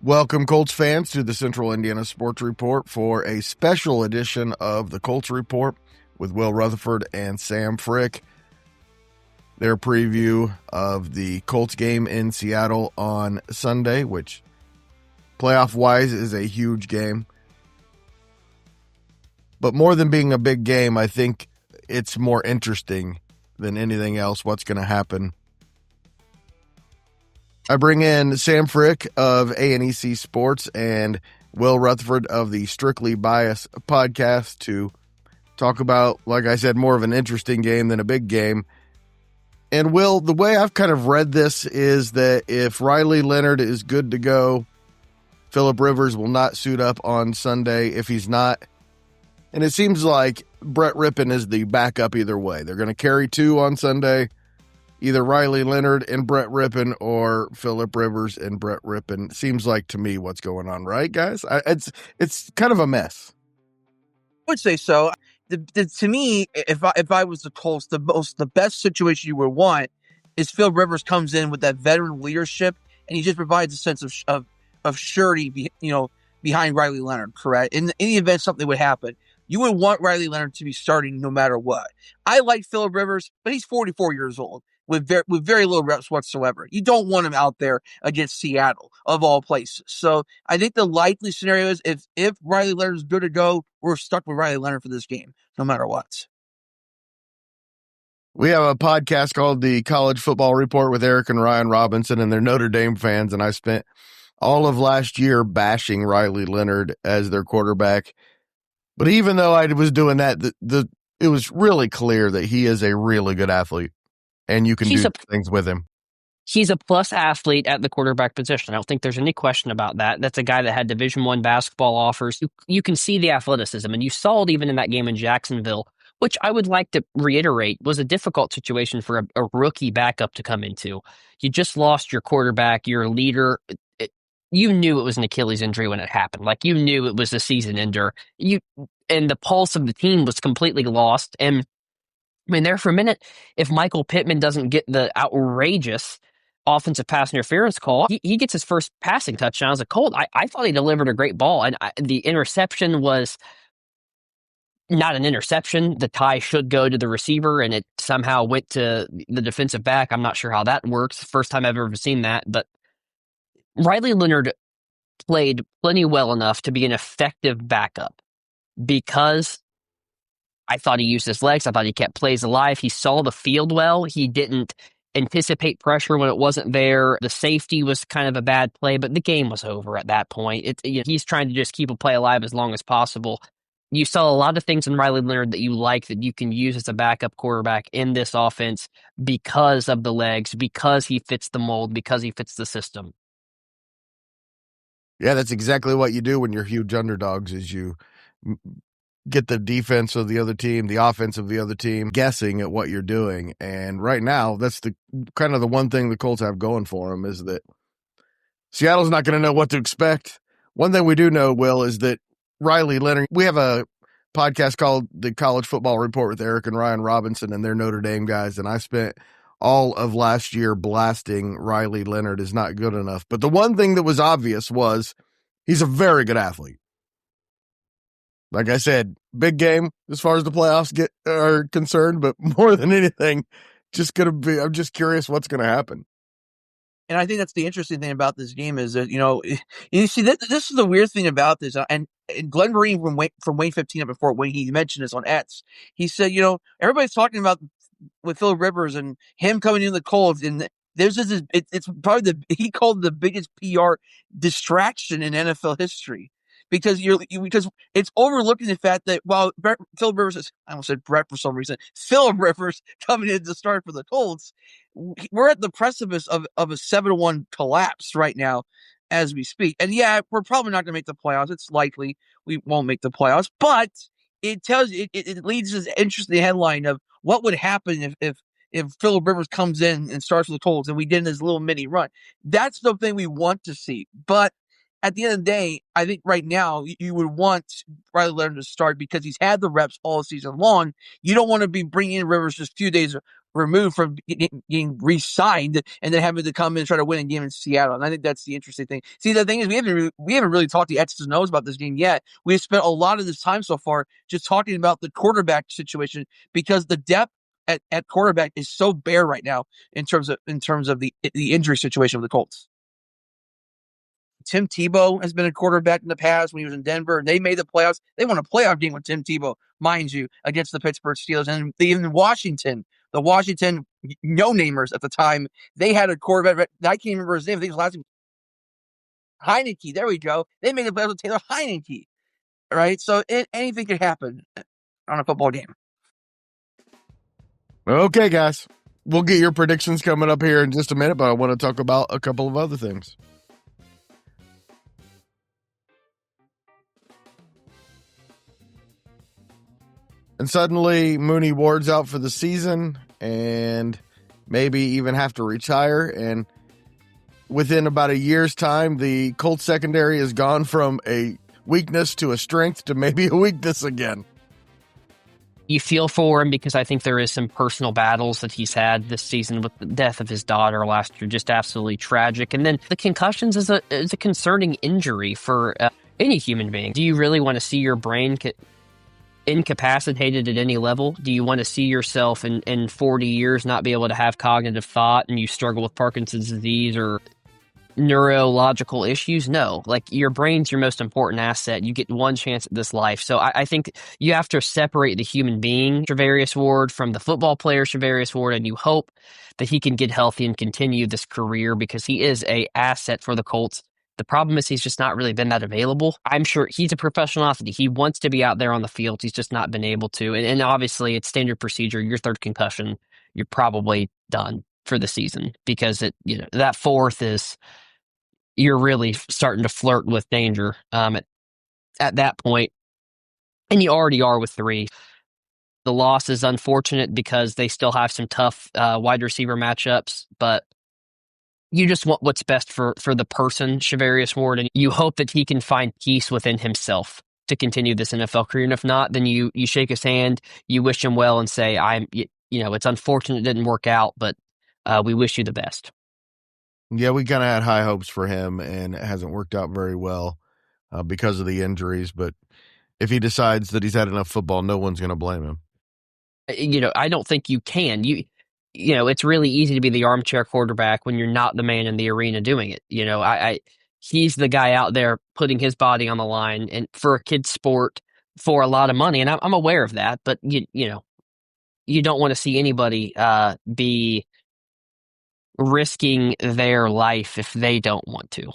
Welcome, Colts fans, to the Central Indiana Sports Report for a special edition of the Colts Report with Will Retherford and Sam Frick. Their preview of the Colts game in Seattle on Sunday, which playoff-wise is a huge game. But more than being a big game, I think it's more interesting than anything else what's going to happen. I bring in Sam Frick of ANEC Sports and Will Retherford of the Strictly Bias podcast to talk about, like I said, more of an interesting game than a big game. And Will, the way I've kind of read this is that if Riley Leonard is good to go, Phillip Rivers will not suit up on Sunday. If he's not, and it seems like Brett Rippon is the backup either way. They're going to carry two on Sunday. Either Riley Leonard and Brett Rippon or Phillip Rivers and Brett Rippon. Seems like to me what's going on, right, guys? It's kind of a mess. I would say so. To me, if I was the Colts, the best situation you would want is Phillip Rivers comes in with that veteran leadership, and he just provides a sense of surety, behind Riley Leonard. Correct. In the event something would happen, you would want Riley Leonard to be starting no matter what. I like Phillip Rivers, but he's 44 years old. With very little reps whatsoever. You don't want him out there against Seattle, of all places. So I think the likely scenario is if Riley Leonard is good to go, we're stuck with Riley Leonard for this game, no matter what. We have a podcast called the College Football Report with Eric and Ryan Robinson, and they're Notre Dame fans, and I spent all of last year bashing Riley Leonard as their quarterback. But even though I was doing that, it was really clear that he is a really good athlete. And you can do things with him. He's a plus athlete at the quarterback position. I don't think there's any question about that. That's a guy that had Division I basketball offers. You can see the athleticism, and you saw it even in that game in Jacksonville, which I would like to reiterate was a difficult situation for a rookie backup to come into. You just lost your quarterback, your leader. You knew it was an Achilles injury when it happened. Like, you knew it was a season ender. And the pulse of the team was completely lost. And I mean, there for a minute, if Michael Pittman doesn't get the outrageous offensive pass interference call, he gets his first passing touchdown as a Colt. I thought he delivered a great ball, and the interception was not an interception. The tie should go to the receiver, and it somehow went to the defensive back. I'm not sure how that works. First time I've ever seen that, but Riley Leonard played plenty well enough to be an effective backup because I thought he used his legs. I thought he kept plays alive. He saw the field well. He didn't anticipate pressure when it wasn't there. The safety was kind of a bad play, but the game was over at that point. He's trying to just keep a play alive as long as possible. You saw a lot of things in Riley Leonard that you like that you can use as a backup quarterback in this offense because of the legs, because he fits the mold, because he fits the system. Yeah, that's exactly what you do when you're huge underdogs is you get the defense of the other team, the offense of the other team, guessing at what you're doing. And right now, that's the kind of the one thing the Colts have going for them is that Seattle's not going to know what to expect. One thing we do know, Will, is that Riley Leonard, we have a podcast called the College Football Report with Eric and Ryan Robinson, and they're Notre Dame guys. And I spent all of last year blasting Riley Leonard is not good enough. But the one thing that was obvious was he's a very good athlete. Like I said, big game as far as the playoffs are concerned, but more than anything, I'm just curious what's going to happen. And I think that's the interesting thing about this game is that, you see, this is the weird thing about this. And Glenn Marine from Wayne 15 up before, when he mentioned this on X, he said, everybody's talking about with Phillip Rivers and him coming in the Colts, and it's probably he called it the biggest PR distraction in NFL history. Because because it's overlooking the fact that while Phillip Rivers I almost said Brett for some reason, Phillip Rivers coming in to start for the Colts, we're at the precipice of a 7-1 collapse right now as we speak. And yeah, we're probably not going to make the playoffs. It's likely we won't make the playoffs, but it tells you it leads to this interesting headline of what would happen if Phillip Rivers comes in and starts for the Colts and we did this little mini run. That's the thing we want to see, but at the end of the day, I think right now you would want Riley Leonard to start because he's had the reps all season long. You don't want to be bringing in Rivers just a few days removed from getting re-signed and then having to come in and try to win a game in Seattle. And I think that's the interesting thing. See, the thing is, we haven't really talked to X's and O's about this game yet. We've spent a lot of this time so far just talking about the quarterback situation because the depth at quarterback is so bare right now in terms of the injury situation with the Colts. Tim Tebow has been a quarterback in the past when he was in Denver. They made the playoffs. They won a playoff game with Tim Tebow, mind you, against the Pittsburgh Steelers. And even Washington, the Washington no-namers at the time, they had a quarterback. I can't remember his name. I think it was last name. Heineke. There we go. They made the playoffs with Taylor Heineke. Right? So anything could happen on a football game. Okay, guys. We'll get your predictions coming up here in just a minute, but I want to talk about a couple of other things. And suddenly, Mooney Ward's out for the season and maybe even have to retire. And within about a year's time, the Colts secondary has gone from a weakness to a strength to maybe a weakness again. You feel for him because I think there is some personal battles that he's had this season with the death of his daughter last year, just absolutely tragic. And then the concussions is a concerning injury for any human being. Do you really want to see your brain incapacitated at any level? Do you want to see yourself in 40 years not be able to have cognitive thought and you struggle with Parkinson's disease or neurological issues? No, like your brain's your most important asset. You get one chance at this life. So I think you have to separate the human being, Charvarius Ward, from the football player, Charvarius Ward, and you hope that he can get healthy and continue this career because he is a asset for the Colts. The problem is he's just not really been that available. I'm sure he's a professional athlete. He wants to be out there on the field. He's just not been able to. And obviously, it's standard procedure. Your third concussion, you're probably done for the season because that fourth is you're really starting to flirt with danger at that point. And you already are with 3. The loss is unfortunate because they still have some tough wide receiver matchups, but you just want what's best for the person, Charvarius Ward, and you hope that he can find peace within himself to continue this NFL career. And if not, then you shake his hand, you wish him well, and say, it's unfortunate it didn't work out, but we wish you the best. Yeah, we kind of had high hopes for him, and it hasn't worked out very well because of the injuries. But if he decides that he's had enough football, no one's going to blame him. I don't think you can. It's really easy to be the armchair quarterback when you're not the man in the arena doing it. He's the guy out there putting his body on the line and for a kid's sport for a lot of money. And I'm aware of that, but you don't want to see anybody be risking their life if they don't want to,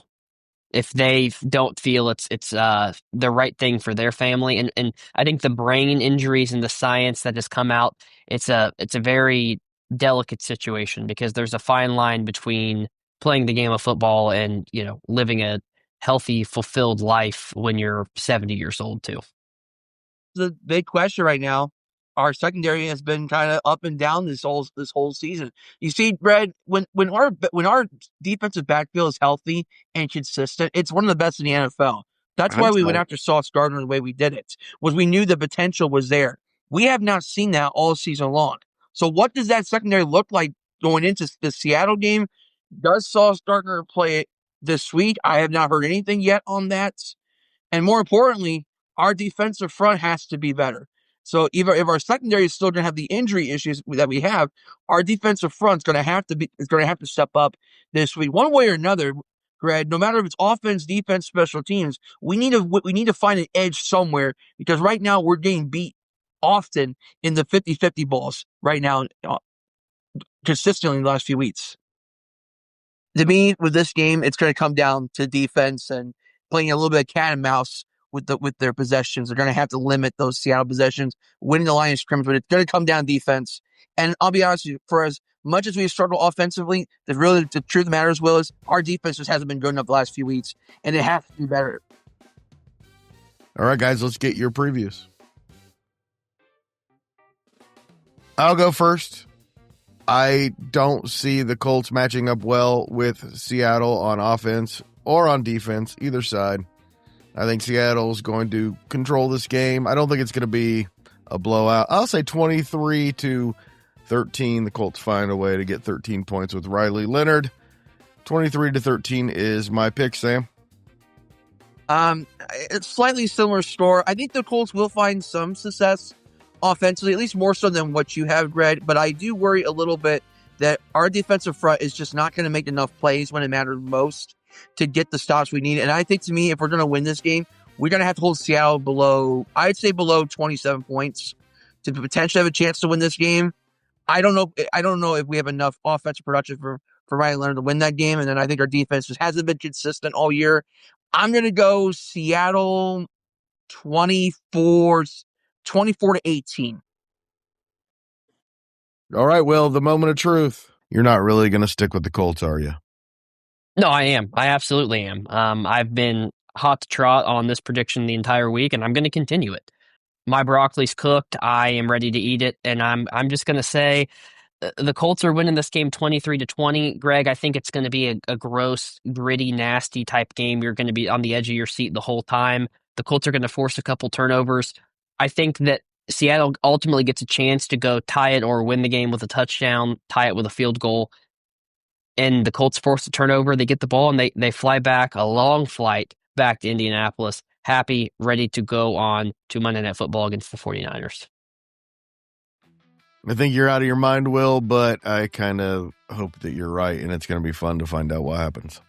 if they don't feel it's the right thing for their family. And I think the brain injuries and the science that has come out, it's a very delicate situation because there's a fine line between playing the game of football and living a healthy, fulfilled life when you're 70 years old too. The big question right now, our secondary has been kind of up and down this whole season. You see, Brad, when our defensive backfield is healthy and consistent, it's one of the best in the NFL. That's why we went after Sauce Gardner the way we did it, was we knew the potential was there. We have not seen that all season long. So what does that secondary look like going into the Seattle game? Does Sauce Gardner play it this week? I have not heard anything yet on that. And more importantly, our defensive front has to be better. So even if our secondary is still going to have the injury issues that we have, our defensive front is going to have to step up this week, one way or another. Greg, no matter if it's offense, defense, special teams, we need to find an edge somewhere because right now we're getting beat often in the 50-50 balls right now, consistently in the last few weeks. To me, with this game, it's going to come down to defense and playing a little bit of cat and mouse with their possessions. They're going to have to limit those Seattle possessions, winning the line of scrimmage, but it's going to come down to defense. And I'll be honest with you, for as much as we struggle offensively, the truth of the matter is our defense just hasn't been good enough the last few weeks, and it has to be better. All right, guys, let's get your previews. I'll go first. I don't see the Colts matching up well with Seattle on offense or on defense, either side. I think Seattle's going to control this game. I don't think it's going to be a blowout. I'll say 23-13 13. The Colts find a way to get 13 points with Riley Leonard. 23-13 is my pick, Sam. It's slightly similar score. I think the Colts will find some success offensively, at least more so than what you have, Greg. But I do worry a little bit that our defensive front is just not going to make enough plays when it matters most to get the stops we need. And I think, to me, if we're going to win this game, we're going to have to hold Seattle below 27 points to potentially have a chance to win this game. I don't know if we have enough offensive production for Ryan Leonard to win that game. And then I think our defense just hasn't been consistent all year. I'm going to go Seattle 24-18. All right, Will, the moment of truth. You're not really going to stick with the Colts, are you? No, I am. I absolutely am. I've been hot to trot on this prediction the entire week, and I'm going to continue it. My broccoli's cooked. I am ready to eat it, and I'm just going to say the Colts are winning this game 23-20. Greg, I think it's going to be a gross, gritty, nasty type game. You're going to be on the edge of your seat the whole time. The Colts are going to force a couple turnovers. I think that Seattle ultimately gets a chance to go tie it or win the game with a touchdown, tie it with a field goal. And the Colts force a turnover. They get the ball, and they fly back, a long flight back to Indianapolis, happy, ready to go on to Monday Night Football against the 49ers. I think you're out of your mind, Will, but I kind of hope that you're right, and it's going to be fun to find out what happens.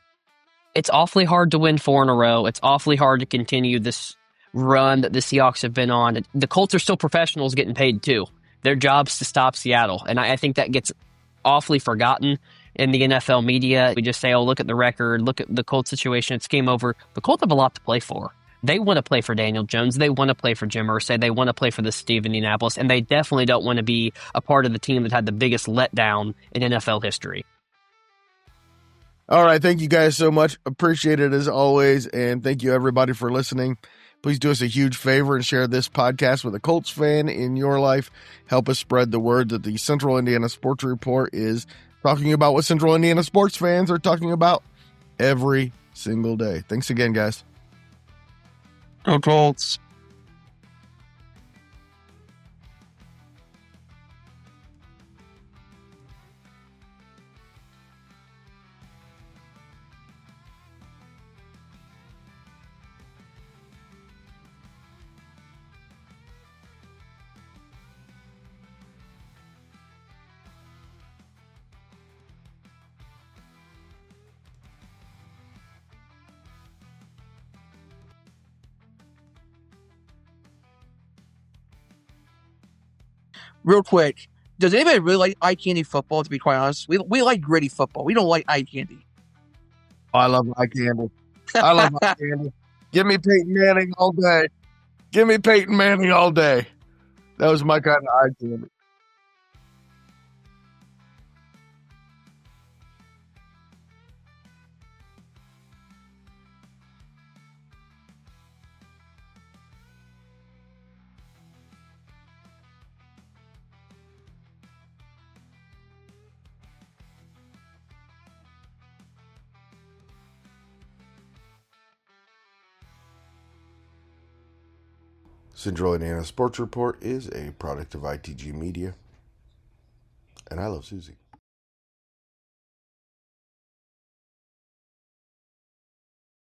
It's awfully hard to win 4 in a row. It's awfully hard to continue this run that the Seahawks have been on. The Colts are still professionals getting paid, too. Their job's to stop Seattle, and I think that gets awfully forgotten in the NFL media. We just say, oh, look at the record, look at the Colts situation, it's game over. The Colts have a lot to play for. They want to play for Daniel Jones. They want to play for Jim Irsay. They want to play for the city of Indianapolis, and they definitely don't want to be a part of the team that had the biggest letdown in NFL history. All right, thank you guys so much. Appreciate it as always, and thank you everybody for listening. Please do us a huge favor and share this podcast with a Colts fan in your life. Help us spread the word that the Central Indiana Sports Report is talking about what Central Indiana sports fans are talking about every single day. Thanks again, guys. Go Colts. Real quick, does anybody really like eye candy football, to be quite honest? We like gritty football. We don't like eye candy. I love eye candy. I love eye candy. Give me Peyton Manning all day. Give me Peyton Manning all day. That was my kind of eye candy. Central Indiana Sports Report is a product of ITG Media, and I love Susie.